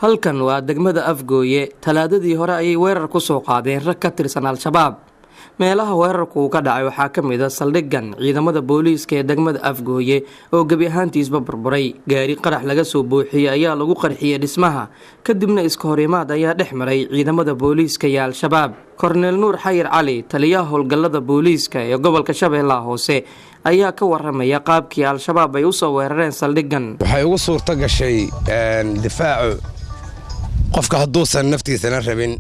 halkan waa degmada Afgooye talaadadii hore ayay weerar ku soo qaadeen rag ka tirsan al-shabaab meelaha weerarku ka dhacay waxaa ka mid ah saldhiggan ciidamada booliiska ee degmada Afgooye oo gabi ahaantiisba burburay gaari qarax laga soo buuxiyay ayaa lagu qarxiyay dhismaha kadibna iska horimaad ayaa dhex maray ciidamada booliiska iyo al-shabaab Korneel Nuur Xayir Cali taliyaha howlgallada booliiska ee gobolka Shabeellaha Hoose ayaa ka waramaya qaabkii al-shabaab ay u soo weerareen saldhiggan waxay ugu suurta gashay difaacu qofka haduusan naftiisana rabin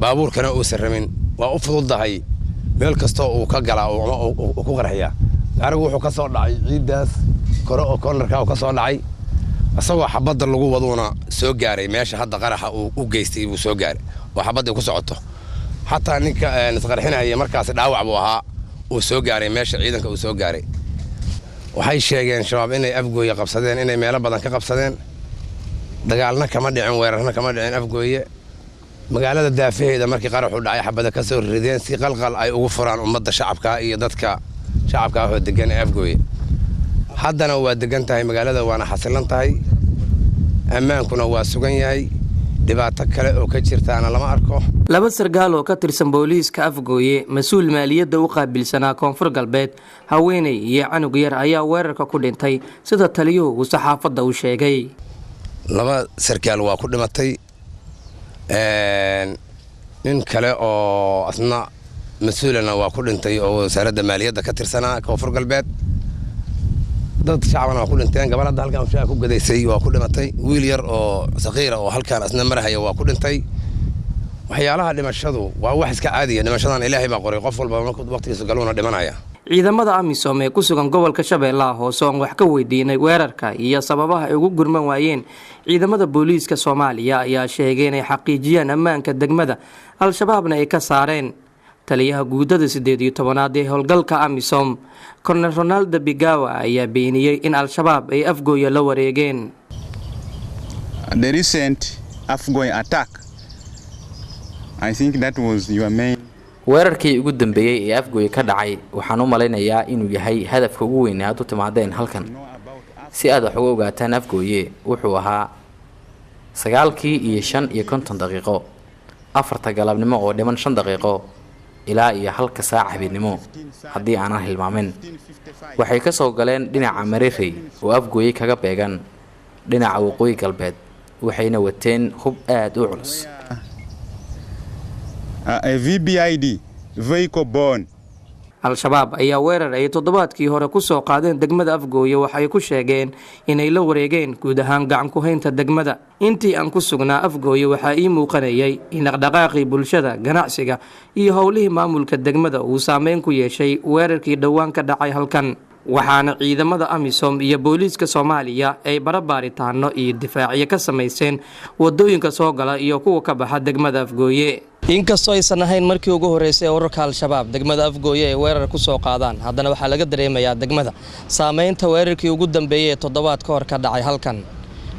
baabuurkana uusan rabin waa u fududahay meel kasto uu ka galaa oo ku qarxiya arigu wuxuu ka soo dhacay ciidaas koro oo cornerka ka soo dhacay asagoo xabada lagu waduna soo gaaray meesha hadda qaraxa uu u geystay uu soo gaaray oo xabada ku socoto hatta ninka isqarxinaya markaas dhaawac buu ahaa uu soo gaaray meesha ciidanka uu soo gaaray waxay sheegeen shabaab inay Afgooye qabsadeen inay meelo badan ka qabsadeen dagaalna kama dhicin weerarna kama dhicin Afgooye magaalada daafaheeda markii qaraxu dhacay xabada ka soo rideen si qalqal ay ugu furaan ummadda shacabka iyo dadka shacabka oo degan Afgooye haddana waa degan tahay magaalada waana xasilan tahay ammaankuna waa sugan yahay dhibaato kale oo ka jirtaana lama arko laba sargaal oo ka tirsan booliiska Afgooye mas'uul maaliyadda u qaabilsanaa koonfur galbeed haweeney iyo canug yar ayaa weerarka ku dhintay sida taliyuhu saxaafadda u sheegay laba sargaal waa ku dhimatay nin kale oo asna mas'uulana waa ku dhintay oo wasaaradda maaliyadda ka tirsanaa koonfur galbeed dad shacabana waa ku dhinteen gabarada halkan shaqo ku gadaysay waa ku dhimatay wiil yar oo saqiira oo halkan asna marahaya waa ku dhintay waxyaalaha dhimashadu waa wax iska caadi ah dhimashadan Ilaahay baa qoray qof walba markuu waqtigiisa galowna dhimanaya ciidamada AMISOM ee ku sugan gobolka Shabeellaha Hoose oo wax ka weydiinay weerarka iyo sababaha ay ugu gurman waayeen ciidamada booliiska Soomaaliya ayaa sheegay inay xaqiijiyaan ammaanka degmada al-shabaabna ay ka saareen taliyaha guudada 18aad ee howlgalka AMISOM Colonel Ronaldo Bigawa ayaa beeniyay in al-shabaab ay Afgooye la wareegeen The recent Afgooye attack I think that was your main weerarkii ugu dambeeyay ee Afgooye ka dhacay waxaan u maleynayaa inuu yahay hadafka ugu weyn ee aad u timaadeen halkan si aad wax uga ogaataan Afgooye wuxuu ahaa 9:55 daqiiqo 4 galabnimo oo dhiman 5 daqiiqo ilaa iyo halka saac habeenimo haddii aanan hilmaamin waxay ka soo galeen dhinaca Mareerey oo Afgooye kaga beegan dhinaca waqooyi galbeed waxayna wateen hub aad u culus a VBID vehicle born al-shabaab ayaa weerar ay toddobaadkii hore ku soo qaadeen degmada Afgooye waxay ku sheegeen inay la wareegeen guud ahaan gacan ku haynta degmada intii aan ku sugnaa Afgooye waxa ii muuqanayay in dhaqdhaqaaqii bulshada ganacsiga iyo howlihii maamulka degmada uu saameyn ku yeeshay weerarkii dhawaan ka dhacay halkan waxaana ciidamada AMISOM iyo booliiska Soomaaliya ay barabaaritaano iyo difaaciye ka sameeyeen wadooyinka soo gala iyo kuwa ka baxa degmada Afgooye inkastoo aysan ahayn markii ugu horeysay ururka al-shabaab degmada Afgooye ay weerar ku soo qaadaan haddana waxaa laga dareemayaa degmada saameynta weerarkii ugu dambeeyay toddobaad ka hor ka dhacay halkan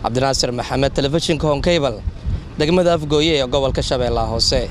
Cabdinaasir Maxamed telefishinka Home Cable degmada Afgooye ee gobolka Shabeellaha Hoose